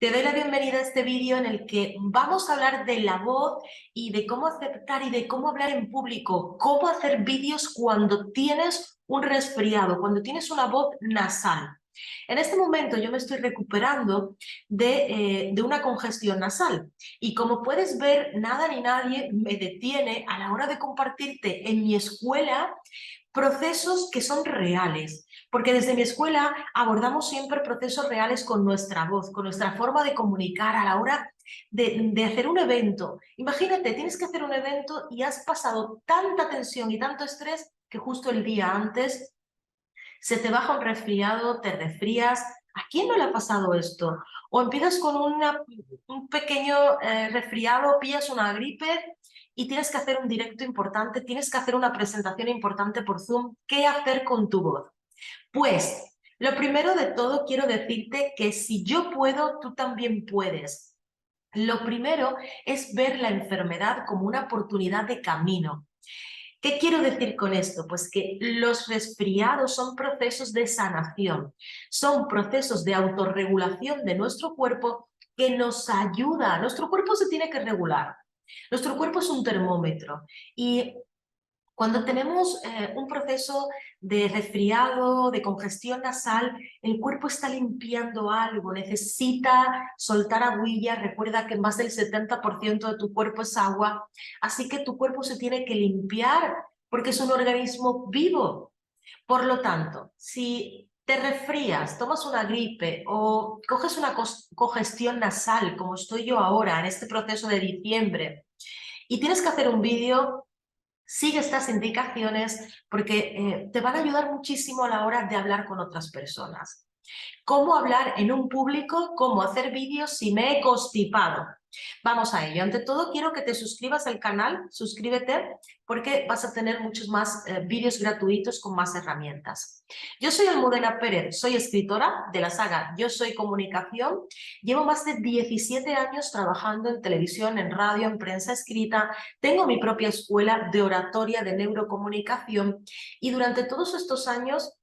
Te doy la bienvenida a este vídeo en el que vamos a hablar de la voz y de cómo aceptar y de cómo hablar en público, cómo hacer vídeos cuando tienes un resfriado, cuando tienes una voz nasal. En este momento yo me estoy recuperando de una congestión nasal y como puedes ver, nada ni nadie me detiene a la hora de compartirte en mi escuela procesos que son reales, porque desde mi escuela abordamos siempre procesos reales con nuestra voz, con nuestra forma de comunicar a la hora de hacer un evento. Imagínate, tienes que hacer un evento y has pasado tanta tensión y tanto estrés que justo el día antes se te baja un resfriado, te resfrías. ¿A quién no le ha pasado esto? O empiezas con un pequeño resfriado, pillas una gripe y tienes que hacer un directo importante, tienes que hacer una presentación importante por Zoom. ¿Qué hacer con tu voz? Pues, lo primero de todo quiero decirte que si yo puedo, tú también puedes. Lo primero es ver la enfermedad como una oportunidad de camino. ¿Qué quiero decir con esto? Pues que los resfriados son procesos de sanación, son procesos de autorregulación de nuestro cuerpo que nos ayuda. Nuestro cuerpo se tiene que regular. Nuestro cuerpo es un termómetro y cuando tenemos un proceso de resfriado, de congestión nasal, el cuerpo está limpiando algo, necesita soltar agüilla. Recuerda que más del 70% de tu cuerpo es agua, así que tu cuerpo se tiene que limpiar porque es un organismo vivo. Por lo tanto, si te resfrías, tomas una gripe o coges una congestión nasal, como estoy yo ahora en este proceso de diciembre, y tienes que hacer un vídeo, sigue estas indicaciones porque te van a ayudar muchísimo a la hora de hablar con otras personas. ¿Cómo hablar en un público? ¿Cómo hacer vídeos si me he constipado? Vamos a ello. Ante todo, quiero que te suscribas al canal, suscríbete, porque vas a tener muchos más vídeos gratuitos con más herramientas. Yo soy Almudena Pérez, soy escritora de la saga Yo Soy Comunicación. Llevo más de 17 años trabajando en televisión, en radio, en prensa escrita. Tengo mi propia escuela de oratoria, de neurocomunicación, y durante todos estos años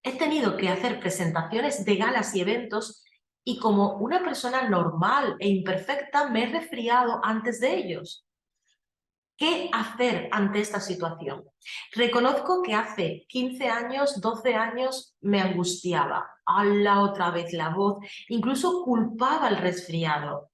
he tenido que hacer presentaciones de galas y eventos y como una persona normal e imperfecta me he resfriado antes de ellos. ¿Qué hacer ante esta situación? Reconozco que hace 15 años, 12 años me angustiaba. ¡Hala, otra vez la voz! Incluso culpaba el resfriado.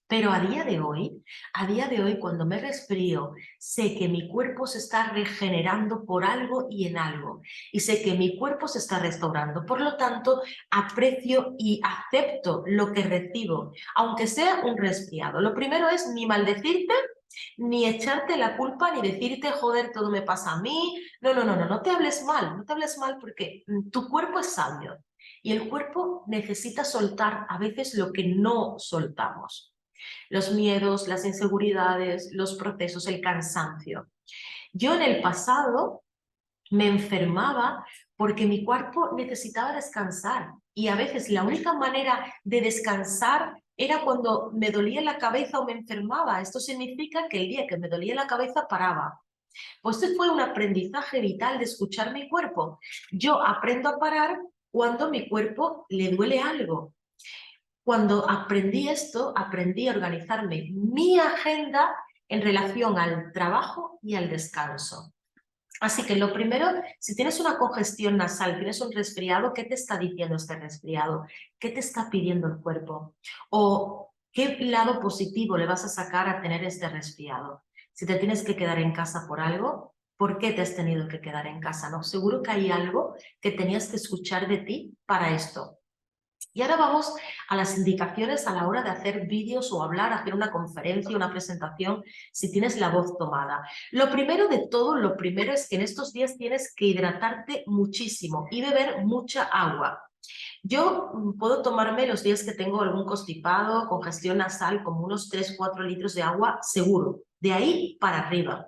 Pero a día de hoy, cuando me resfrío, sé que mi cuerpo se está regenerando por algo y en algo. Y sé que mi cuerpo se está restaurando. Por lo tanto, aprecio y acepto lo que recibo, aunque sea un resfriado. Lo primero es ni maldecirte, ni echarte la culpa, ni decirte, joder, todo me pasa a mí. No, no, no, no, no te hables mal, no te hables mal porque tu cuerpo es sabio. Y el cuerpo necesita soltar a veces lo que no soltamos. Los miedos, las inseguridades, los procesos, el cansancio. Yo en el pasado me enfermaba porque mi cuerpo necesitaba descansar y a veces la única manera de descansar era cuando me dolía la cabeza o me enfermaba. Esto significa que el día que me dolía la cabeza paraba. Pues este fue un aprendizaje vital de escuchar mi cuerpo. Yo aprendo a parar cuando mi cuerpo le duele algo. Cuando aprendí esto, aprendí a organizarme mi agenda en relación al trabajo y al descanso. Así que lo primero, si tienes una congestión nasal, tienes un resfriado, ¿qué te está diciendo este resfriado? ¿Qué te está pidiendo el cuerpo? ¿O qué lado positivo le vas a sacar a tener este resfriado? Si te tienes que quedar en casa por algo, ¿por qué te has tenido que quedar en casa? ¿No? Seguro que hay algo que tenías que escuchar de ti para esto. Y ahora vamos a las indicaciones a la hora de hacer vídeos o hablar, hacer una conferencia, una presentación, si tienes la voz tomada. Lo primero de todo, lo primero es que en estos días tienes que hidratarte muchísimo y beber mucha agua. Yo puedo tomarme los días que tengo algún constipado, congestión nasal, como unos 3-4 litros de agua seguro, de ahí para arriba.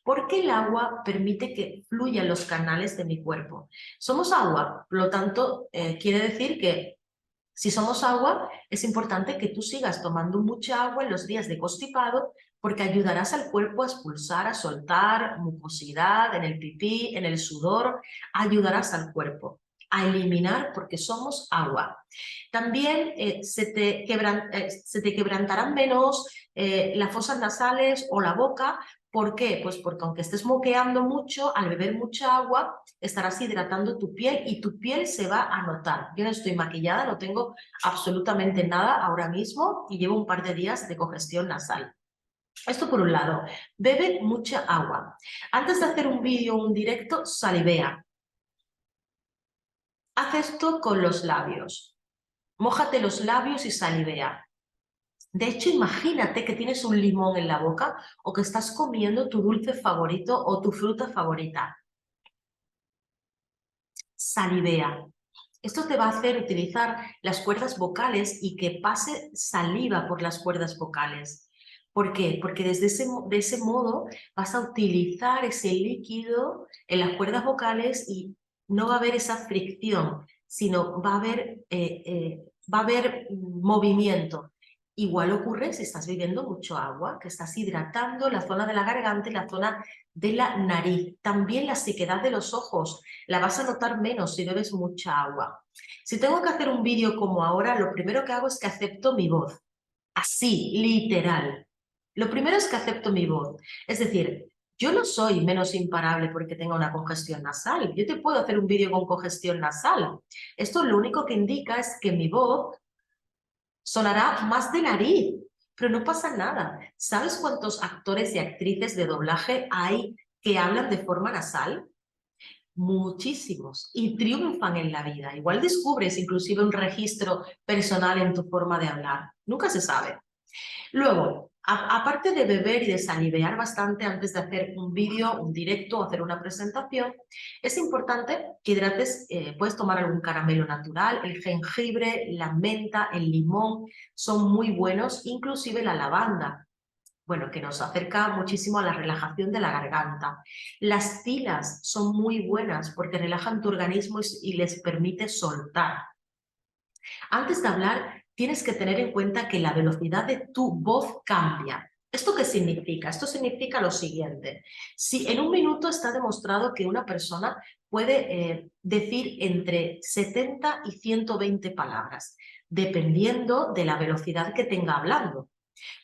Porque el agua permite que fluyan los canales de mi cuerpo. Somos agua, por lo tanto, quiere decir que si somos agua, es importante que tú sigas tomando mucha agua en los días de constipado porque ayudarás al cuerpo a expulsar, a soltar mucosidad en el pipí, en el sudor, ayudarás al cuerpo. a eliminar porque somos agua. También se te quebrantarán menos las fosas nasales o la boca. ¿Por qué? Pues porque aunque estés moqueando mucho, al beber mucha agua, estarás hidratando tu piel y tu piel se va a notar. Yo no estoy maquillada, no tengo absolutamente nada ahora mismo y llevo un par de días de congestión nasal. Esto por un lado. Bebe mucha agua. Antes de hacer un vídeo o un directo, salivea. Haz esto con los labios. Mójate los labios y salivea. De hecho, imagínate que tienes un limón en la boca o que estás comiendo tu dulce favorito o tu fruta favorita. Salivea. Esto te va a hacer utilizar las cuerdas vocales y que pase saliva por las cuerdas vocales. ¿Por qué? Porque de ese modo vas a utilizar ese líquido en las cuerdas vocales y no va a haber esa fricción, sino va a haber movimiento. Igual ocurre si estás bebiendo mucho agua, que estás hidratando la zona de la garganta y la zona de la nariz. También la sequedad de los ojos la vas a notar menos si bebes mucha agua. Si tengo que hacer un vídeo como ahora, lo primero que hago es que acepto mi voz. Así, literal. Lo primero es que acepto mi voz. Es decir, yo no soy menos imparable porque tenga una congestión nasal. Yo te puedo hacer un vídeo con congestión nasal. Esto lo único que indica es que mi voz sonará más de nariz, pero no pasa nada. ¿Sabes cuántos actores y actrices de doblaje hay que hablan de forma nasal? Muchísimos, y triunfan en la vida. Igual descubres inclusive un registro personal en tu forma de hablar. Nunca se sabe. Luego, aparte de beber y de salivear bastante antes de hacer un vídeo, un directo o hacer una presentación, es importante que hidrates, puedes tomar algún caramelo natural, el jengibre, la menta, el limón, son muy buenos, inclusive la lavanda. Bueno, que nos acerca muchísimo a la relajación de la garganta. Las tilas son muy buenas porque relajan tu organismo y les permite soltar. Antes de hablar, tienes que tener en cuenta que la velocidad de tu voz cambia. ¿Esto qué significa? Esto significa lo siguiente. Si en un minuto está demostrado que una persona puede decir entre 70 y 120 palabras, dependiendo de la velocidad que tenga hablando.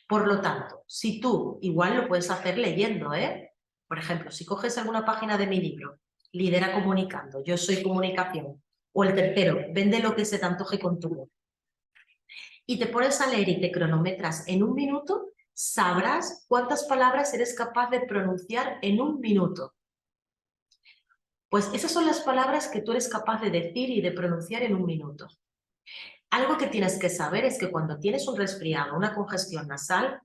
Por lo tanto, si tú, igual lo puedes hacer leyendo, ¿eh? Por ejemplo, si coges alguna página de mi libro, Lidera Comunicando, Yo soy comunicación, o el tercero, Vende lo que se te antoje con tu voz, y te pones a leer y te cronometras en un minuto, sabrás cuántas palabras eres capaz de pronunciar en un minuto. Pues esas son las palabras que tú eres capaz de decir y de pronunciar en un minuto. Algo que tienes que saber es que cuando tienes un resfriado, una congestión nasal,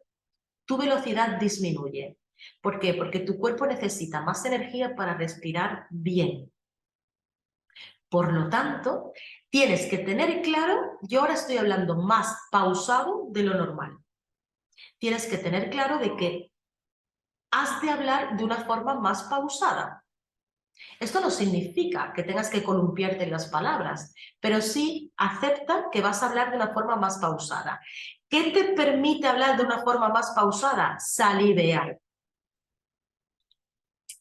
tu velocidad disminuye. ¿Por qué? Porque tu cuerpo necesita más energía para respirar bien. Por lo tanto, tienes que tener claro, yo ahora estoy hablando más pausado de lo normal. Tienes que tener claro de que has de hablar de una forma más pausada. Esto no significa que tengas que columpiarte en las palabras, pero sí acepta que vas a hablar de una forma más pausada. ¿Qué te permite hablar de una forma más pausada? Salivear.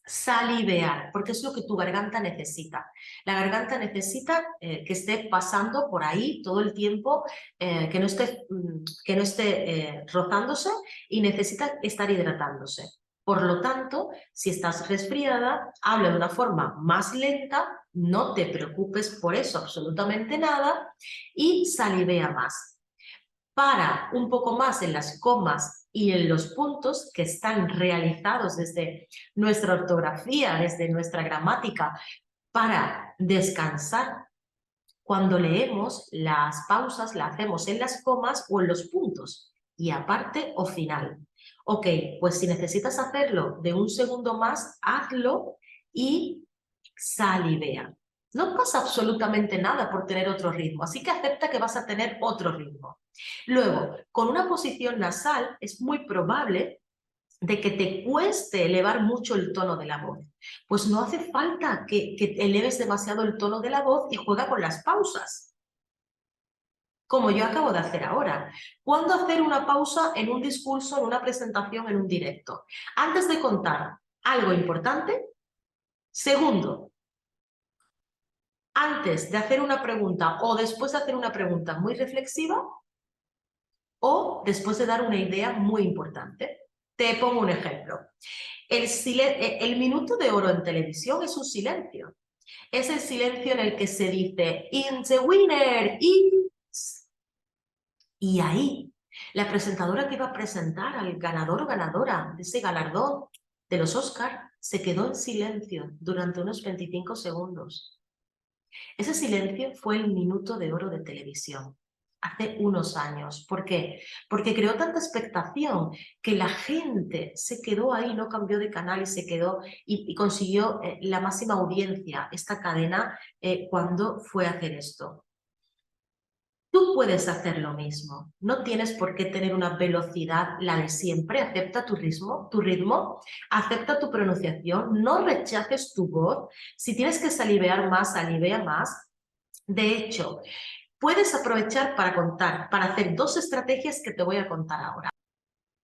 Salivear, porque es lo que tu garganta necesita. La garganta necesita que esté pasando por ahí todo el tiempo, que no esté rozándose y necesita estar hidratándose. Por lo tanto, si estás resfriada, habla de una forma más lenta, no te preocupes por eso absolutamente nada y salivea más. Para un poco más en las comas y en los puntos que están realizados desde nuestra ortografía, desde nuestra gramática, para descansar. Cuando leemos, las pausas las hacemos en las comas o en los puntos, y aparte o final. Ok, pues si necesitas hacerlo de un segundo más, hazlo y salivea. No pasa absolutamente nada por tener otro ritmo, así que acepta que vas a tener otro ritmo. Luego, con una posición nasal es muy probable de que te cueste elevar mucho el tono de la voz. Pues no hace falta que eleves demasiado el tono de la voz y juega con las pausas, como yo acabo de hacer ahora. ¿Cuándo hacer una pausa en un discurso, en una presentación, en un directo? Antes de contar algo importante. Segundo, antes de hacer una pregunta o después de hacer una pregunta muy reflexiva o después de dar una idea muy importante. Te pongo un ejemplo. El minuto de oro en televisión es un silencio. Es el silencio en el que se dice "And the winner is..." Y ahí, la presentadora que iba a presentar al ganador o ganadora de ese galardón de los Oscars se quedó en silencio durante unos 25 segundos. Ese silencio fue el minuto de oro de televisión, hace unos años. ¿Por qué? Porque creó tanta expectación que la gente se quedó ahí, no cambió de canal y se quedó y consiguió la máxima audiencia, esta cadena, cuando fue a hacer esto. Tú puedes hacer lo mismo. No tienes por qué tener una velocidad, la de siempre. Acepta tu ritmo, acepta tu pronunciación, no rechaces tu voz. Si tienes que salivear más, salivea más. De hecho, puedes aprovechar para hacer dos estrategias que te voy a contar ahora.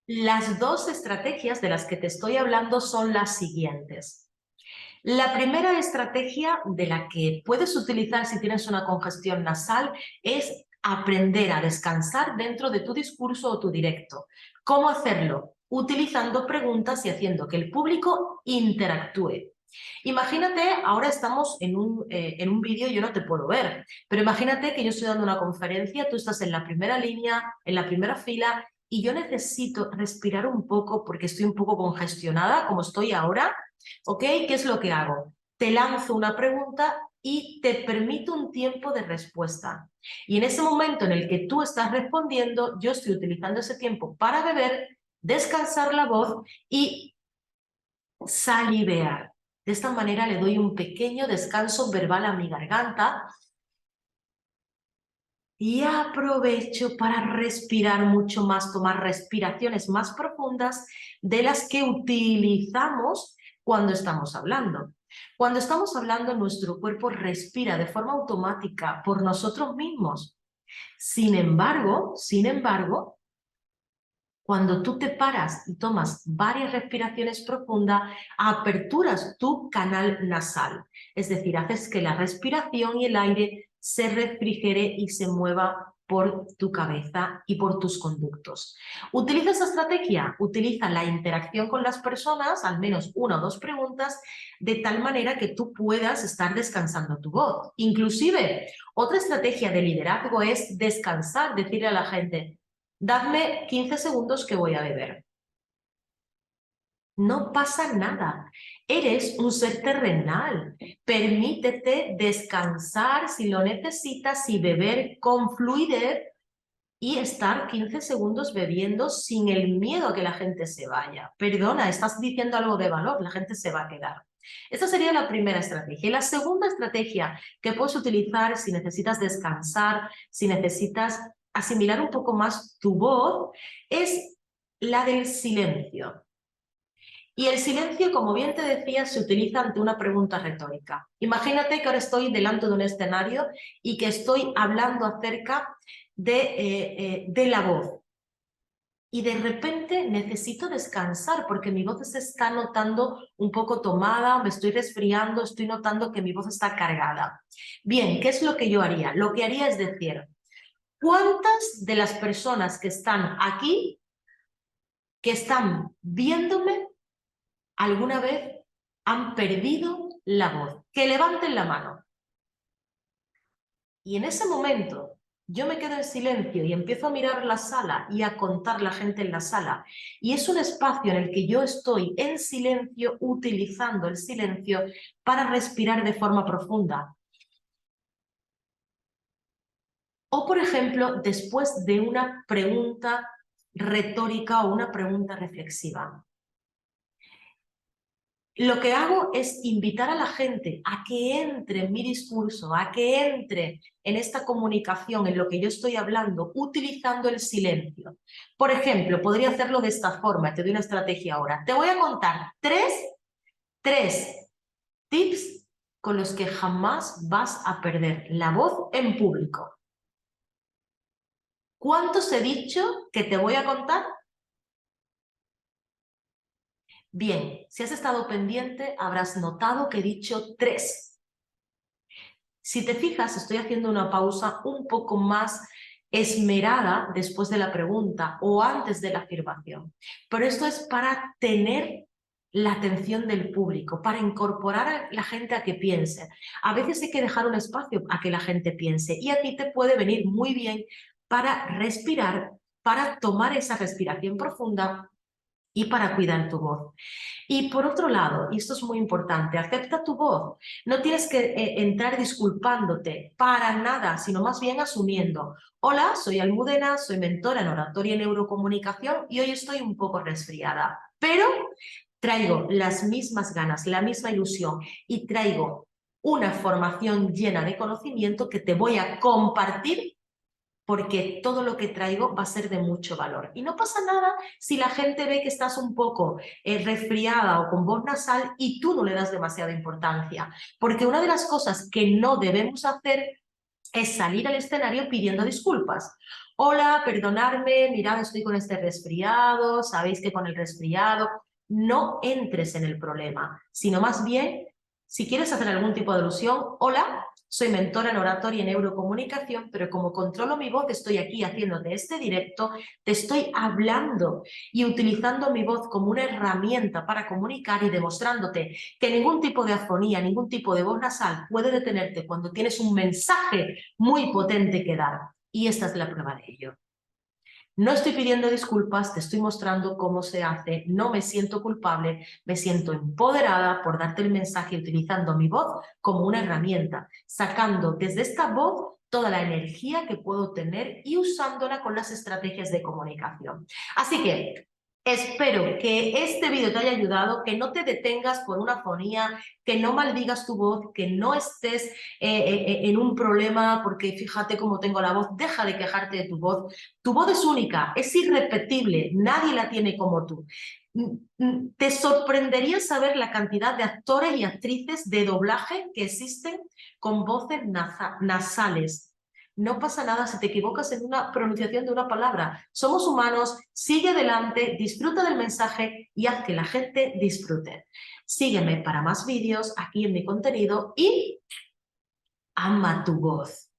Las dos estrategias de las que te estoy hablando son las siguientes. La primera estrategia de la que puedes utilizar si tienes una congestión nasal es aprender a descansar dentro de tu discurso o tu directo. ¿Cómo hacerlo? Utilizando preguntas y haciendo que el público interactúe. Imagínate, ahora estamos en un vídeo, yo no te puedo ver, pero imagínate que yo estoy dando una conferencia, tú estás en la primera línea, en la primera fila, y yo necesito respirar un poco porque estoy un poco congestionada, como estoy ahora, ¿ok? ¿Qué es lo que hago? Te lanzo una pregunta y te permito un tiempo de respuesta. Y en ese momento en el que tú estás respondiendo, yo estoy utilizando ese tiempo para beber, descansar la voz y salivear. De esta manera le doy un pequeño descanso verbal a mi garganta y aprovecho para respirar mucho más, tomar respiraciones más profundas de las que utilizamos cuando estamos hablando. Cuando estamos hablando, nuestro cuerpo respira de forma automática por nosotros mismos. Sin embargo, cuando tú te paras y tomas varias respiraciones profundas, aperturas tu canal nasal. Es decir, haces que la respiración y el aire se refrigere y se mueva por tu cabeza y por tus conductos. Utiliza esa estrategia, utiliza la interacción con las personas, al menos una o dos preguntas, de tal manera que tú puedas estar descansando tu voz. Inclusive, otra estrategia de liderazgo es descansar, decirle a la gente: dadme 15 segundos que voy a beber. No pasa nada. Eres un ser terrenal. Permítete descansar si lo necesitas y beber con fluidez y estar 15 segundos bebiendo sin el miedo a que la gente se vaya. Perdona, estás diciendo algo de valor, la gente se va a quedar. Esta sería la primera estrategia. Y la segunda estrategia que puedes utilizar si necesitas descansar, si necesitas asimilar un poco más tu voz, es la del silencio. Y el silencio, como bien te decía, se utiliza ante una pregunta retórica. Imagínate que ahora estoy delante de un escenario y que estoy hablando acerca de la voz. Y de repente necesito descansar porque mi voz se está notando un poco tomada, me estoy resfriando, estoy notando que mi voz está cargada. Bien, ¿qué es lo que yo haría? Lo que haría es decir: ¿cuántas de las personas que están aquí, que están viéndome, alguna vez han perdido la voz? Que levanten la mano. Y en ese momento yo me quedo en silencio y empiezo a mirar la sala y a contar la gente en la sala. Y es un espacio en el que yo estoy en silencio, utilizando el silencio para respirar de forma profunda. O, por ejemplo, después de una pregunta retórica o una pregunta reflexiva. Lo que hago es invitar a la gente a que entre en mi discurso, a que entre en esta comunicación, en lo que yo estoy hablando, utilizando el silencio. Por ejemplo, podría hacerlo de esta forma, te doy una estrategia ahora. Te voy a contar tres tips con los que jamás vas a perder la voz en público. ¿Cuántos he dicho que te voy a contar? Bien, si has estado pendiente, habrás notado que he dicho 3. Si te fijas, estoy haciendo una pausa un poco más esmerada después de la pregunta o antes de la afirmación. Pero esto es para tener la atención del público, para incorporar a la gente a que piense. A veces hay que dejar un espacio a que la gente piense y a ti te puede venir muy bien para respirar, para tomar esa respiración profunda y para cuidar tu voz. Y por otro lado, y esto es muy importante, acepta tu voz. No tienes que entrar disculpándote para nada, sino más bien asumiendo. Hola, soy Almudena, soy mentora en oratoria y neurocomunicación y hoy estoy un poco resfriada, pero traigo las mismas ganas, la misma ilusión y traigo una formación llena de conocimiento que te voy a compartir porque todo lo que traigo va a ser de mucho valor. Y no pasa nada si la gente ve que estás un poco resfriada o con voz nasal y tú no le das demasiada importancia, porque una de las cosas que no debemos hacer es salir al escenario pidiendo disculpas. Hola, perdonadme, mirad, estoy con este resfriado, sabéis que con el resfriado no entres en el problema, sino más bien, si quieres hacer algún tipo de alusión, hola, soy mentora en oratoria y neurocomunicación, pero como controlo mi voz, estoy aquí haciéndote este directo, te estoy hablando y utilizando mi voz como una herramienta para comunicar y demostrándote que ningún tipo de afonía, ningún tipo de voz nasal puede detenerte cuando tienes un mensaje muy potente que dar. Y esta es la prueba de ello. No estoy pidiendo disculpas, te estoy mostrando cómo se hace, no me siento culpable, me siento empoderada por darte el mensaje utilizando mi voz como una herramienta, sacando desde esta voz toda la energía que puedo tener y usándola con las estrategias de comunicación. Así que espero que este vídeo te haya ayudado, que no te detengas por una fonía, que no maldigas tu voz, que no estés en un problema porque fíjate cómo tengo la voz, deja de quejarte de tu voz. Tu voz es única, es irrepetible, nadie la tiene como tú. Te sorprendería saber la cantidad de actores y actrices de doblaje que existen con voces nasales. No pasa nada si te equivocas en una pronunciación de una palabra. Somos humanos, sigue adelante, disfruta del mensaje y haz que la gente disfrute. Sígueme para más vídeos aquí en mi contenido y ama tu voz.